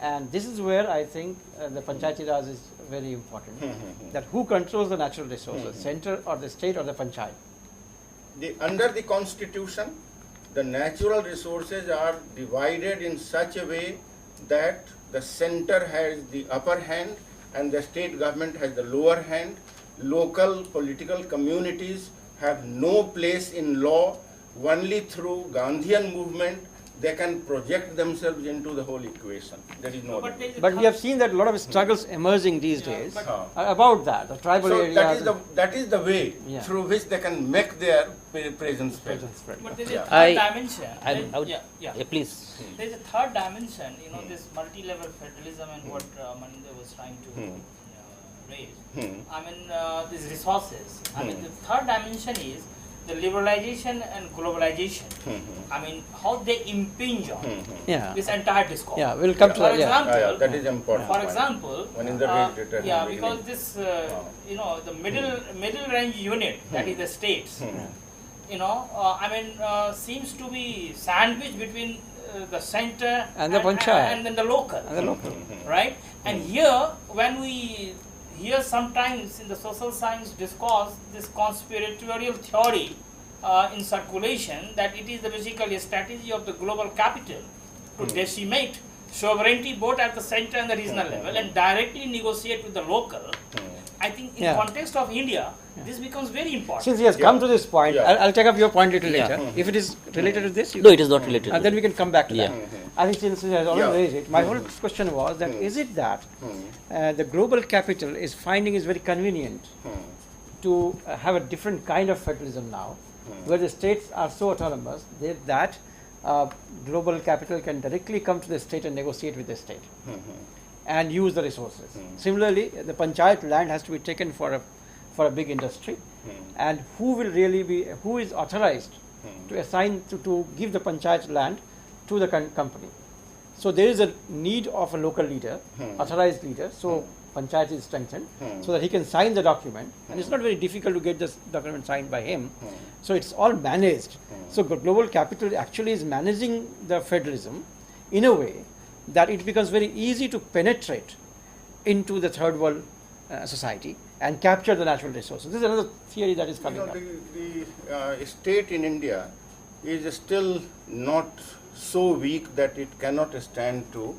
And this is where I think the Panchayati Raj is very important. That who controls the natural resources, center or the state or the panchayat? Under the constitution, the natural resources are divided in such a way that the center has the upper hand and the state government has the lower hand. Local political communities have no place in law. Only through Gandhian movement they can project themselves into the whole equation. There is no other way. But we have seen that a lot of struggles emerging these days about that, the tribal areas. That is the way through which they can make their presence felt. But there is a third dimension. Please. There is a third dimension, this multi-level federalism and what Maninder was trying to raise. I mean, these resources. I mean, the third dimension is the liberalization and globalization, I mean, how they impinge on Yeah. this entire discourse. Yeah, we'll come to For that. Yeah. example, that is important. For point. example, When in the data yeah, beginning. because this, you know, the middle range unit, that is the states, you know, I mean, seems to be sandwiched between the center And the panchayat. and then the local, And the local. right? And here, when we hear sometimes in the social science discourse this conspiratorial theory in circulation, that it is the basically a strategy of the global capital to decimate sovereignty both at the center and the regional level and directly negotiate with the local. I think in Yeah. context of India, this becomes very important. Since he has come to this point, Yeah. I'll take up your point a little Yeah. later. If it is related to this, you No, it is not related. and to then it. we can come back to Yeah. that. I think since he has already Yeah. raised it, my whole question was that is it that the global capital is finding it very convenient to have a different kind of federalism now, where the states are so autonomous that global capital can directly come to the state and negotiate with the state and use the resources. Similarly, the panchayat land has to be taken for a big industry, and who is authorized to assign to give the panchayat land to the company. So there is a need of a local leader, authorized leader. So panchayat is strengthened so that he can sign the document, and it's not very difficult to get this document signed by him. So it's all managed. So global capital actually is managing the federalism in a way that it becomes very easy to penetrate into the third world society and capture the natural resources. This is another theory that is You coming know, up. the state in India is still not so weak that it cannot stand to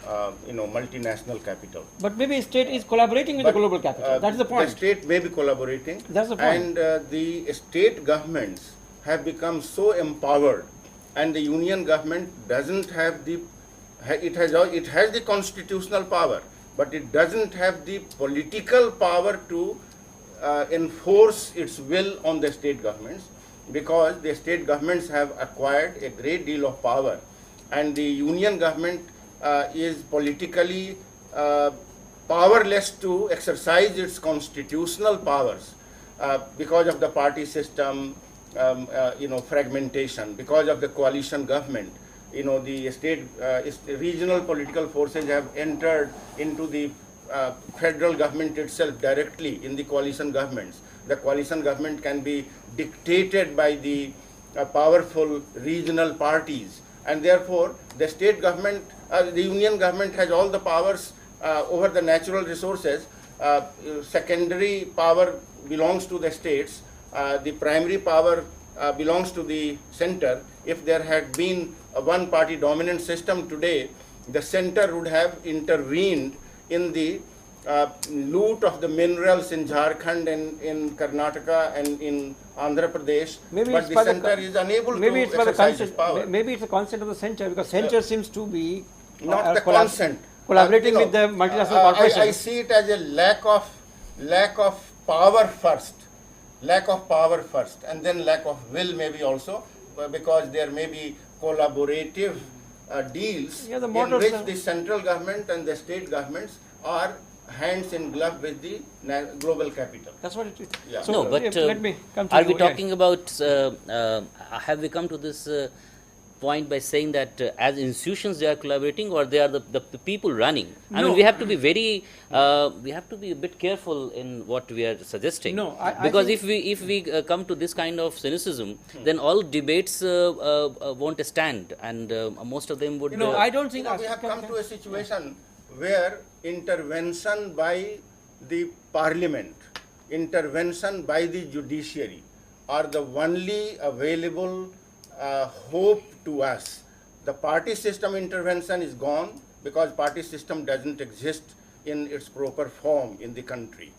multinational capital. But maybe state is collaborating with the global capital. That's the point. The state may be collaborating. That's the point. And the state governments have become so empowered, and the union government doesn't have it has the constitutional power, but it doesn't have the political power to enforce its will on the state governments, because the state governments have acquired a great deal of power, and the union government is politically powerless to exercise its constitutional powers because of the party system, fragmentation, because of the coalition government. The state, regional political forces have entered into the federal government itself directly in the coalition governments. The coalition government can be dictated by the powerful regional parties, and therefore the state government, the union government has all the powers over the natural resources. Secondary power belongs to the states. The primary power belongs to the center. If there had been a one-party dominant system today, the center would have intervened in the loot of the minerals in Jharkhand and in Karnataka and in Andhra Pradesh, but the center is unable to exercise its power. Maybe it's a consent of the center, because center seems to be Not the consent. collaborating with the multinational corporations. I see it as a lack of power first. Lack of power first, and then lack of will maybe also, because there may be collaborative deals Yeah, the in models which are- the central government and the state governments are hands in glove with the global capital. That's what it is. Yeah. So No, but let me come to are you. we Yeah. talking about, have we come to this point by saying that as institutions they are collaborating, or they are the people running? I mean, we have to be very, we have to be a bit careful in what we are suggesting. No, I because think- if we come to this kind of cynicism, then all debates won't stand, and most of them would. I don't think We have come to a situation where intervention by the parliament, intervention by the judiciary are the only available hope to us. The party system intervention is gone, because party system doesn't exist in its proper form in the country.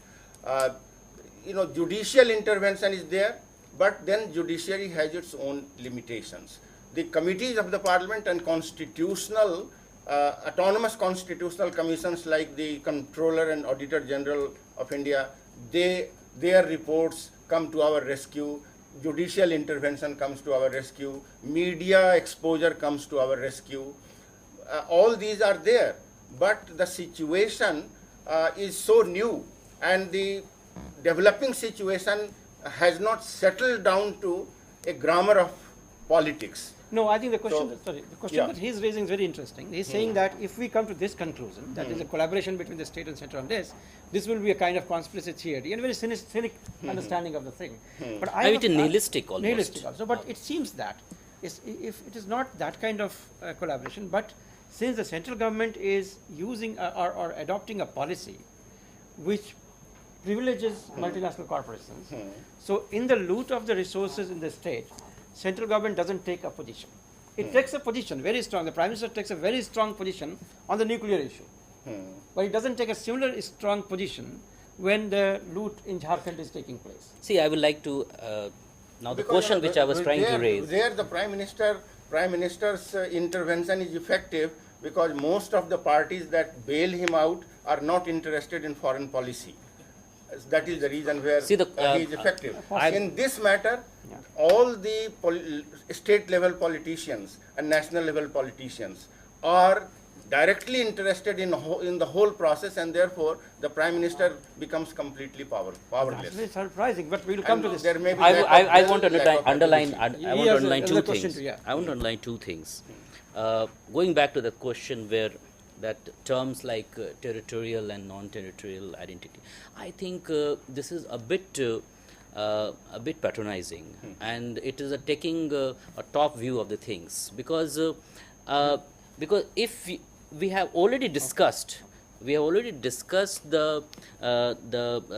Judicial intervention is there, but then judiciary has its own limitations. The committees of the parliament and constitutional, autonomous constitutional commissions like the Comptroller and Auditor General of India, their reports come to our rescue. Judicial intervention comes to our rescue. Media exposure comes to our rescue. All these are there, but the situation is so new, and the developing situation has not settled down to a grammar of politics. No, I think the question, So, the question yeah. that he's raising is very interesting. He's saying that if we come to this conclusion, that is a collaboration between the state and center on this will be a kind of conspiracy theory and very cynic understanding of the thing. But Maybe it's nihilistic almost. Nihilistic also, but it seems that if it is not that kind of collaboration, but since the central government is using or adopting a policy which privileges multinational corporations, so in the loot of the resources in the state, central government doesn't take a position. It takes a position very strong. The Prime Minister takes a very strong position on the nuclear issue. But it doesn't take a similar strong position when the loot in Jharkhand is taking place. See, I would like to, now the Because, question which I was trying to raise. There the Prime Minister's intervention is effective because most of the parties that bail him out are not interested in foreign policy. That is the reason where See, he is effective. In this matter, Yeah. all the state level politicians and national level politicians are directly interested in the whole process, and therefore the Prime Minister becomes completely powerless. That's very surprising, but we will come to And this. there may be I, lack of I will, want to lack of underline, ability. I He want to has underline another two question things. too, yeah. I want to underline two things. Going back to the question where that terms like territorial and non-territorial identity, I think this is a bit patronizing, and it is taking a top view of the things, because if we have already discussed the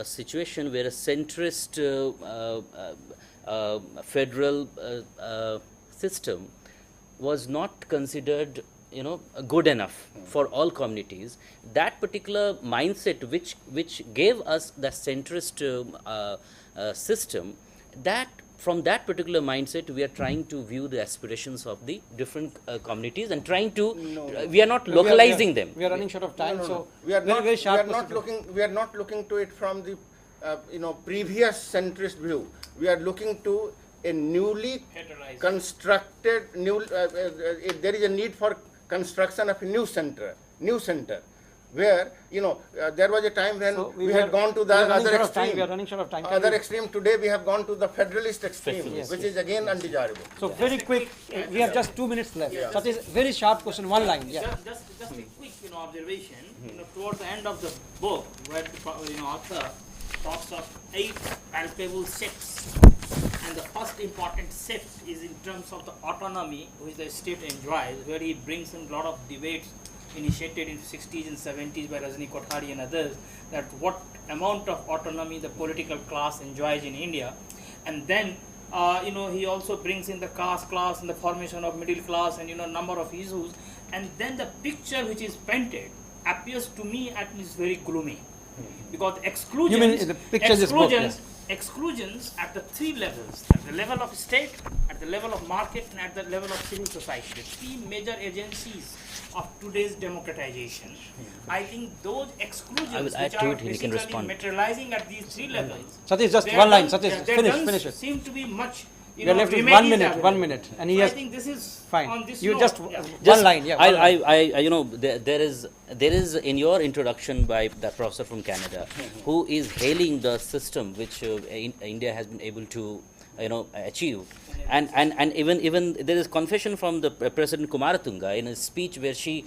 situation where a centrist federal system was not considered good enough for all communities. That particular mindset which gave us the centrist system, that from that particular mindset we are trying to view the aspirations of the different communities and trying to we are not localizing them. We are running short of time, so we are very, not, very sharp we are not looking to it from the previous centrist view. We are looking to a newly Heteroized. constructed there is a need for construction of a new center where there was a time when So we had gone to the other extreme. We are running short of time. Other extreme. Today we have gone to the federalist extreme, Yes, which yes. is again undesirable. So very quick, we have just 2 minutes left. That is very sharp question, one line. Yeah. Just a quick observation. Towards the end of the book, where the author talks of 8 palpable shifts, and the first important shift is in terms of the autonomy which the state enjoys, where he brings in a lot of debates initiated in 60s and 70s by Rajni Kothari and others, that what amount of autonomy the political class enjoys in India. And then he also brings in the caste class and the formation of middle class and number of issues, and then the picture which is painted appears to me at least very gloomy, because exclusions, You mean the picture is book, yes. exclusions at the 3 levels, at the level of state, at the level of market, and at the level of civil society, the 3 major agencies of today's democratization. I think those exclusions I will add which to are it, he can basically respond. materializing at these 3 levels. Satish, just they one line. don't- Satish, they finish don't it. seem to be much. We are left with remaining 1 minute, that 1 way. minute, and he So I has think this is fine. on this You note, just yeah. one line, yeah. one line. There is in your introduction by the professor from Canada who is hailing the system which India has been able to achieve, and even there is confession from the President Kumaratunga in a speech where she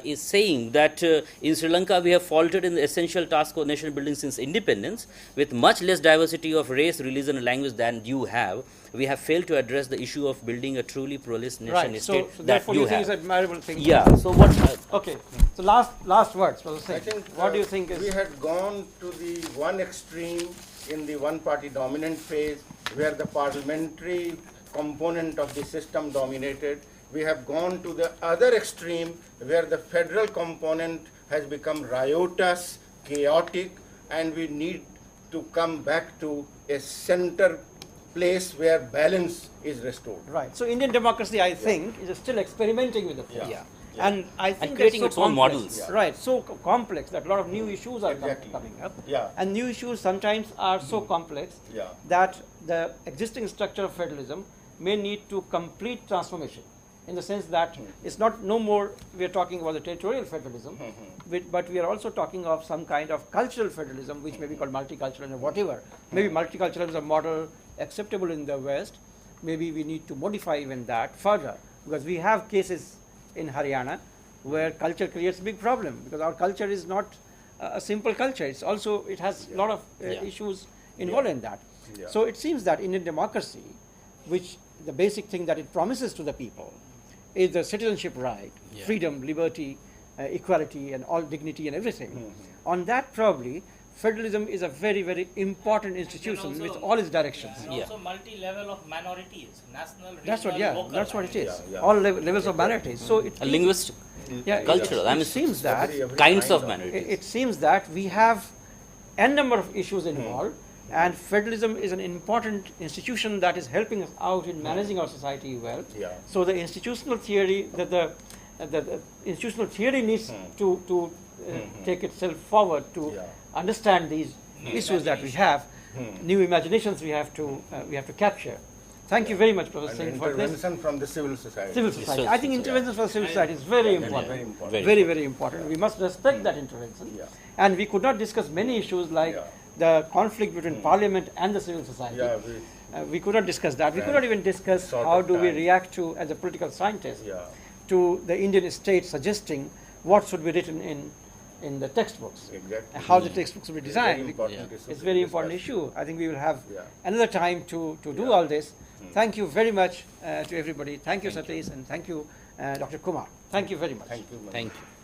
is saying that in Sri Lanka we have faltered in the essential task of nation building since independence, with much less diversity of race, religion and language than you have. We have failed to address the issue of building a truly pluralist nation Right, state so that therefore you you think have. it's admirable thing. Yeah, so what Okay, so last words, Professor I Singh. think What do you think is... we had gone to the one extreme in the one-party dominant phase, where the parliamentary component of the system dominated. We have gone to the other extreme, where the federal component has become riotous, chaotic, and we need to come back to a center place where balance is restored. Right, so Indian democracy, I think, is still experimenting with the thing. Yeah. And I think And creating that's so its own complex. models. Yeah. Right, so complex that a lot of new issues are Exactly. coming up. Yeah. And new issues sometimes are so complex Yeah. that the existing structure of federalism may need to complete transformation in the sense that it's not no more we are talking about the territorial federalism, but we are also talking of some kind of cultural federalism, which may be called multicultural or whatever. Maybe multicultural is a model acceptable in the West. Maybe we need to modify even that further, because we have cases in Haryana where culture creates big problem, because our culture is not a simple culture. It's also, it has a lot of issues involved in that. Yeah. So it seems that Indian democracy, which the basic thing that it promises to the people is the citizenship right, freedom, liberty, equality, and all dignity and everything. On that, probably federalism is a very, very important institution with all its directions. And also multi-level of minorities, national, regional, That's what, local. that's what it is. Yeah. All levels of minorities. So it A linguistic, cultural. It seems that Every kinds kind of minorities. it seems that we have n number of issues involved, and federalism is an important institution that is helping us out in managing our society well. Yeah. So the institutional theory that the institutional theory needs to take itself forward to understand these issues that we have, new imaginations we have to capture. Thank you very much, Professor And Singh, for this. intervention from the civil society. Civil society. Civil I think society. intervention for civil society is very important. Very important. Very Very important. We must respect that intervention. Yeah. And we could not discuss many issues like the conflict between parliament and the civil society. Yeah, We could not discuss that. We could not even discuss Sort how of do we time. react to, as a political scientist, yeah. to the Indian state suggesting what should be written in the textbooks, Exactly. how the textbooks will be Very designed. important issue It's to very discuss. important issue. I think we will have Yeah. another time to do all this. Thank you very much to everybody. Thank you, Satish, and thank you, Dr. Kumar. Thank you very much. Thank you. Manu. Thank you.